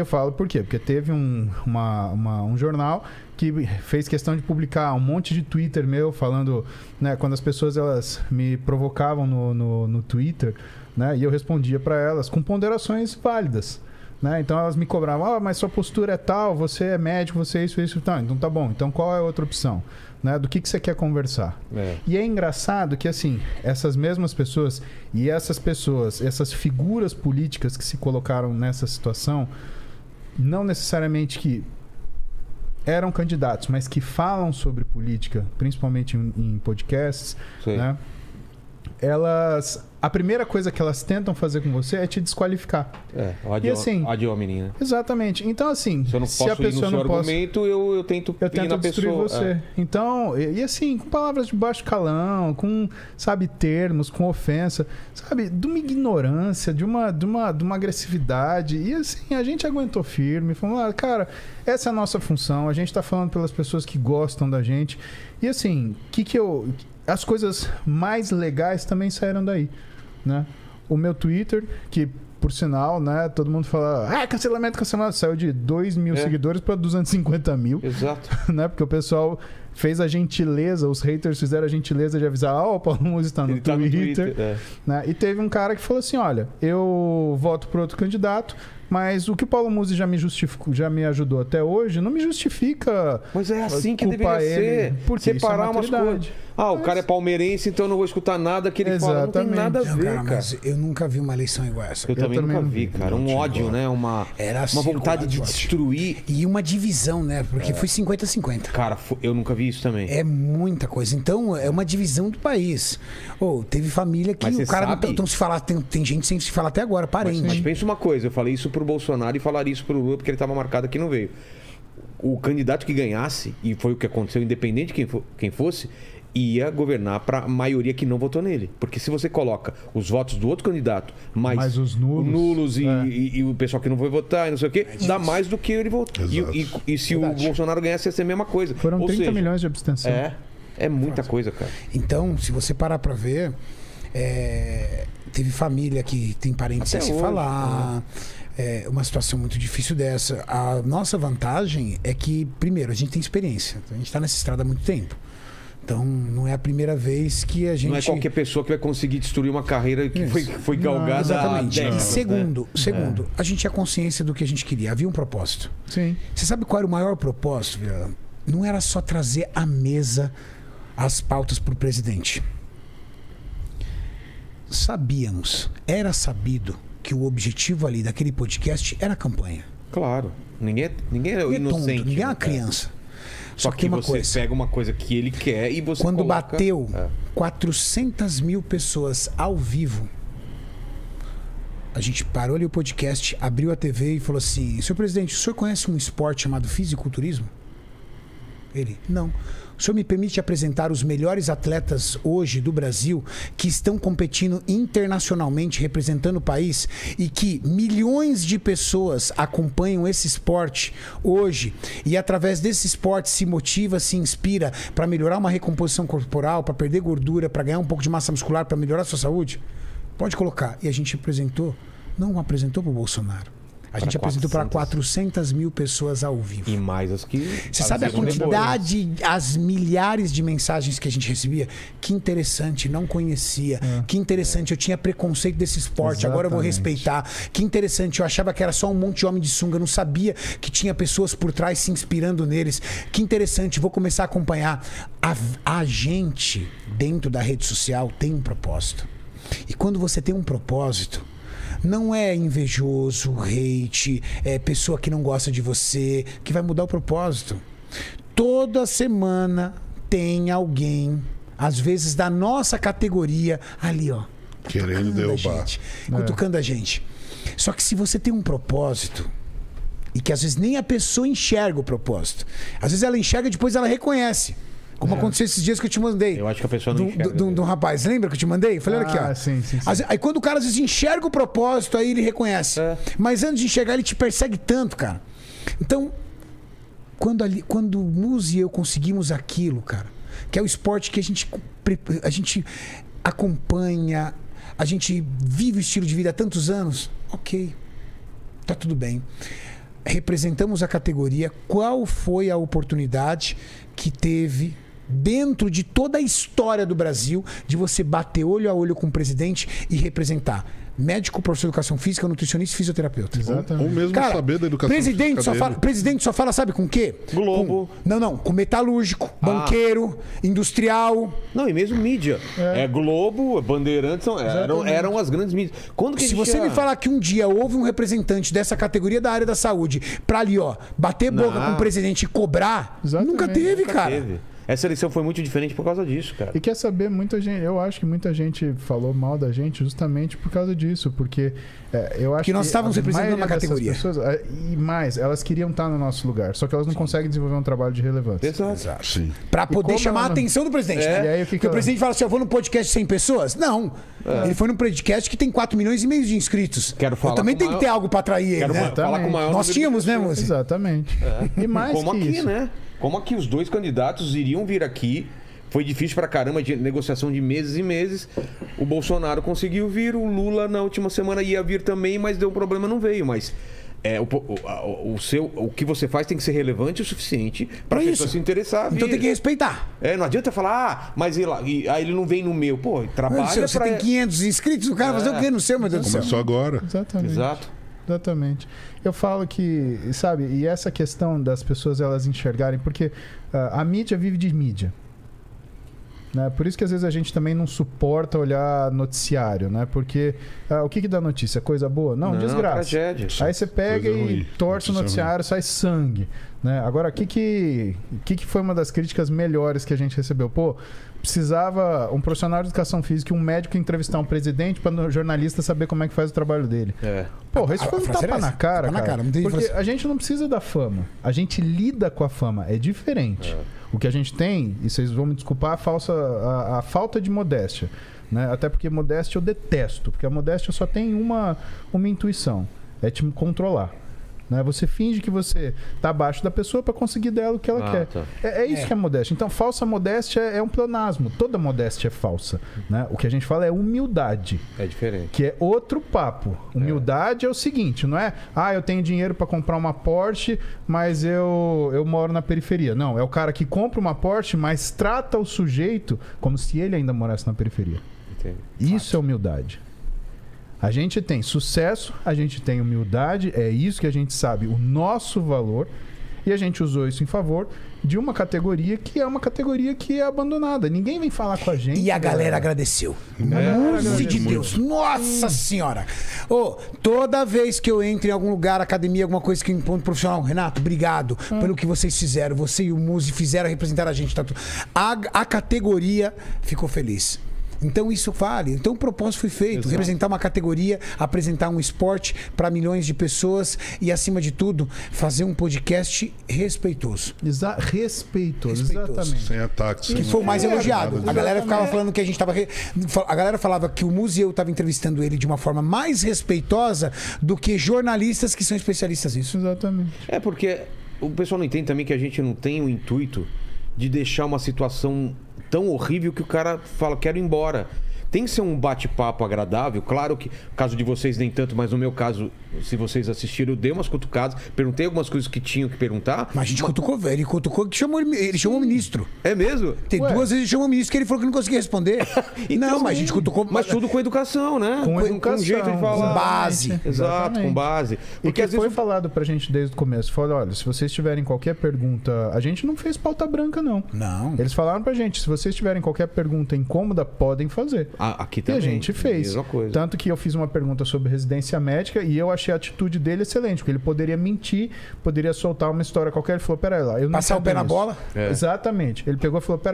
Eu falo por quê? Porque teve um jornal que fez questão de publicar um monte de Twitter meu falando, né, quando as pessoas elas me provocavam no Twitter, né, e eu respondia para elas com ponderações válidas. Né? Então elas me cobravam, mas sua postura é tal, você é médico, você é isso. Tá, então tá bom. Então qual é a outra opção? Né? Do que você quer conversar? E é engraçado que, assim, essas mesmas pessoas e essas figuras políticas que se colocaram nessa situação, não necessariamente que eram candidatos, mas que falam sobre política, principalmente em podcasts, né? A primeira coisa que elas tentam fazer com você é te desqualificar. Ad hominem, né? Exatamente. Então, assim, se eu não posso a pessoa ir no não seu argumento, eu tento destruir você. Então, e assim, com palavras de baixo calão, com, sabe, termos, com ofensa, sabe, de uma ignorância, de uma agressividade. E assim, a gente aguentou firme, falou, cara, essa é a nossa função, a gente tá falando pelas pessoas que gostam da gente. E assim, as coisas mais legais também saíram daí, né? O meu Twitter, que por sinal, né, todo mundo fala, cancelamento, saiu de 2 mil seguidores para 250 mil. Exato. Né? Porque o pessoal fez a gentileza, os haters fizeram a gentileza de avisar, o Paulo Musi está no Twitter. Né? E teve um cara que falou assim, olha, eu voto por outro candidato, mas o que o Paulo Musi já me ajudou até hoje, não me justifica. Mas é assim que deveria ser. Separar umas coisas. O cara é palmeirense, então eu não vou escutar nada que ele fala. Não tem nada a ver, cara. Mas eu nunca vi uma eleição igual essa. Eu também nunca vi, cara. Um ódio, né? Uma vontade de destruir. E uma divisão, né? Porque foi 50-50. Cara, eu nunca vi isso também. É muita coisa. Então, é uma divisão do país. Teve família que o cara não se falar. Tem gente sem se falar até agora, parente. Mas pensa uma coisa, eu falei isso pro Bolsonaro e falaria isso pro Lula porque ele estava marcado aqui e não veio. O candidato que ganhasse, e foi o que aconteceu, independente de quem fosse, ia governar para a maioria que não votou nele. Porque se você coloca os votos do outro candidato, mais os nulos e o pessoal que não foi votar e não sei o quê, dá mais do que ele votou. E se o Bolsonaro ganhasse, ia ser a mesma coisa. Foram 30 milhões de abstenção. É muita coisa, cara. Então, se você parar para ver, teve família que tem parentes sem se falar. É uma situação muito difícil dessa. A nossa vantagem é que, primeiro, a gente tem experiência. A gente está nessa estrada há muito tempo. Então, não é a primeira vez que a gente... Não é qualquer pessoa que vai conseguir destruir uma carreira que foi galgada. Exatamente. E segundo, a gente tinha consciência do que a gente queria. Havia um propósito. Sim. Você sabe qual era o maior propósito, Vila? Não era só trazer à mesa as pautas para o presidente. Era sabido que o objetivo ali daquele podcast era a campanha. Claro. Ninguém é inocente. Tonto, ninguém é uma criança. Só que você pega uma coisa que ele quer e você Quando bateu 400 mil pessoas ao vivo, a gente parou ali o podcast, abriu a TV e falou assim, senhor presidente, o senhor conhece um esporte chamado fisiculturismo? Ele, não. O senhor me permite apresentar os melhores atletas hoje do Brasil que estão competindo internacionalmente, representando o país e que milhões de pessoas acompanham esse esporte hoje e através desse esporte se motiva, se inspira para melhorar uma recomposição corporal, para perder gordura, para ganhar um pouco de massa muscular, para melhorar a sua saúde? Pode colocar. E a gente não apresentou para o Bolsonaro. A gente apresentou para 400 mil pessoas ao vivo. E mais as que... Você sabe a quantidade, as milhares de mensagens que a gente recebia? Que interessante, não conhecia. Que interessante, eu tinha preconceito desse esporte, agora eu vou respeitar. Que interessante, eu achava que era só um monte de homem de sunga, eu não sabia que tinha pessoas por trás se inspirando neles. Que interessante, vou começar a acompanhar. A gente, dentro da rede social, tem um propósito. E quando você tem um propósito... Não é invejoso, hate, é pessoa que não gosta de você, que vai mudar o propósito. Toda semana tem alguém, às vezes da nossa categoria, ali, ó. Querendo derrubar. Cutucando a gente. Só que se você tem um propósito, e que às vezes nem a pessoa enxerga o propósito. Às vezes ela enxerga e depois ela reconhece. Como aconteceu esses dias que eu te mandei. Eu acho que a pessoa não enxerga. De um rapaz. Lembra que eu te mandei? Eu falei, olha aqui, ó. Sim. Aí quando o cara às vezes enxerga o propósito, aí ele reconhece. Mas antes de enxergar, ele te persegue tanto, cara. Então, quando o Musi e eu conseguimos aquilo, cara, que é o esporte que a gente acompanha, a gente vive o estilo de vida há tantos anos, ok. Tá tudo bem. representamos a categoria, qual foi a oportunidade que teve dentro de toda a história do Brasil de você bater olho a olho com o presidente e representar médico, professor de educação física, nutricionista e fisioterapeuta. Exatamente. Ou mesmo Cara, saber da educação presidente física presidente só fala, sabe com o quê? Globo. Com metalúrgico, banqueiro, industrial. Não, e mesmo mídia. É Globo, Bandeirantes, eram as grandes mídias. Quando que Se você me falar que um dia houve um representante dessa categoria da área da saúde pra ali, ó, bater boca com o presidente e cobrar, Exatamente. nunca teve, cara. Teve. Essa eleição foi muito diferente por causa disso, cara. E quer saber, muita gente, eu acho que muita gente falou mal da gente justamente por causa disso, porque eu acho que nós estávamos a representando uma maioria dessas categoria. pessoas, e mais, elas queriam estar no nosso lugar, só que elas não conseguem desenvolver um trabalho de relevância. Exato. Sim. Pra poder como chamar a ela não- atenção do presidente, né? E aí, o que Porque o ela- presidente fala assim, eu vou num podcast de 100 pessoas? Não. Ele foi num podcast que tem 4 milhões e meio de inscritos. Quero falar eu também com tenho maior- que ter algo pra atrair ele, Quero né? falar com o maior Nós número de tínhamos, né, pessoas. Muzi? Exatamente. E mais Como que aqui, isso. né? Como aqui os dois candidatos iriam vir aqui. Foi difícil pra caramba, de negociação de meses e meses. O Bolsonaro conseguiu vir, o Lula na última semana ia vir também, mas deu um problema, não veio. Mas o que você faz tem que ser relevante o suficiente pra Pra pessoa isso. se interessar. Então vir. tem que respeitar. Não adianta falar, mas ele não vem no meu. Pô, trabalha Você pra... tem 500 inscritos, o cara vai fazer o quê no seu, meu Deus do céu? Começou agora. Exatamente. Exato. Exatamente. Eu falo que, sabe, e essa questão das pessoas elas enxergarem, porque a mídia vive de mídia. Né? Por isso que às vezes a gente também não suporta olhar noticiário, né? Porque o que dá notícia? Coisa boa? Não, desgraça. Tragédia. Aí você pega Coisa e ruim. torce o Notícia noticiário, sai sangue. Né? Agora, o que foi uma das críticas melhores que a gente recebeu? Pô, precisava um profissional de educação física e um médico entrevistar um presidente para o jornalista saber como é que faz o trabalho dele. Porra, isso foi um frase tapa era na essa? cara, Tapa na cara. cara, não tem Porque frase. a gente não precisa da fama. A gente lida com a fama. É diferente. O que a gente tem, e vocês vão me desculpar, a falta de modéstia. Né? Até porque modéstia eu detesto. Porque a modéstia só tem uma intuição. É te controlar. Né? Você finge que você tá abaixo da pessoa para conseguir dela o que ela quer. Tá. É isso que é modéstia. Então, falsa modéstia é um pleonasmo. Toda modéstia é falsa. Né? O que a gente fala é humildade. É diferente. Que é outro papo. Humildade é o seguinte, não é? Eu tenho dinheiro para comprar uma Porsche, mas eu moro na periferia. Não, é o cara que compra uma Porsche, mas trata o sujeito como se ele ainda morasse na periferia. Entendi. Isso é humildade. A gente tem sucesso, a gente tem humildade, é isso que a gente sabe, o nosso valor, e a gente usou isso em favor de uma categoria que é uma categoria que é abandonada. Ninguém vem falar com a gente. E a galera agradeceu. Nossa de Deus. Nossa senhora. Toda vez que eu entro em algum lugar, academia, alguma coisa que encontro profissional, Renato, obrigado pelo que vocês fizeram. Você e o Muzi fizeram representar a gente. A categoria ficou feliz. Então isso vale. Então o propósito foi feito. Exato. Representar uma categoria, apresentar um esporte para milhões de pessoas e, acima de tudo, fazer um podcast respeitoso. Respeitoso, Respeitoso. exatamente. Sem ataques. Que foi o mais elogiado. A galera ficava falando que a gente tava. A galera falava que o Muzi e eu tava entrevistando ele de uma forma mais respeitosa do que jornalistas que são especialistas nisso. Exatamente. Porque o pessoal não entende também que a gente não tem o intuito de deixar uma situação tão horrível que o cara fala, quero ir embora. Tem que ser um bate-papo agradável. Claro que no caso de vocês nem tanto, mas no meu caso, se vocês assistiram, eu dei umas cutucadas, perguntei algumas coisas que tinham que perguntar. Mas a gente cutucou, velho. Ele cutucou que ele chamou o ministro. É mesmo? Tem 2 vezes ele chamou o ministro que ele falou que não conseguia responder. Não, mas a gente cutucou. Mas tudo com educação, né? Com Com educação, jeito de falar. Com base. Exato, Exatamente. com base. E Porque que às vezes foi falado pra gente desde o começo. Falou, olha, se vocês tiverem qualquer pergunta... A gente não fez pauta branca, não. Não. Eles falaram pra gente, se vocês tiverem qualquer pergunta incômoda, podem fazer. aqui E também. a gente fez. Mesma coisa. Tanto que eu fiz uma pergunta sobre residência médica e eu achei a atitude dele excelente, porque ele poderia mentir, poderia soltar uma história qualquer. Ele falou, peraí lá, eu não Passar o entendo pé na isso. bola? Exatamente. Ele pegou e falou, peraí.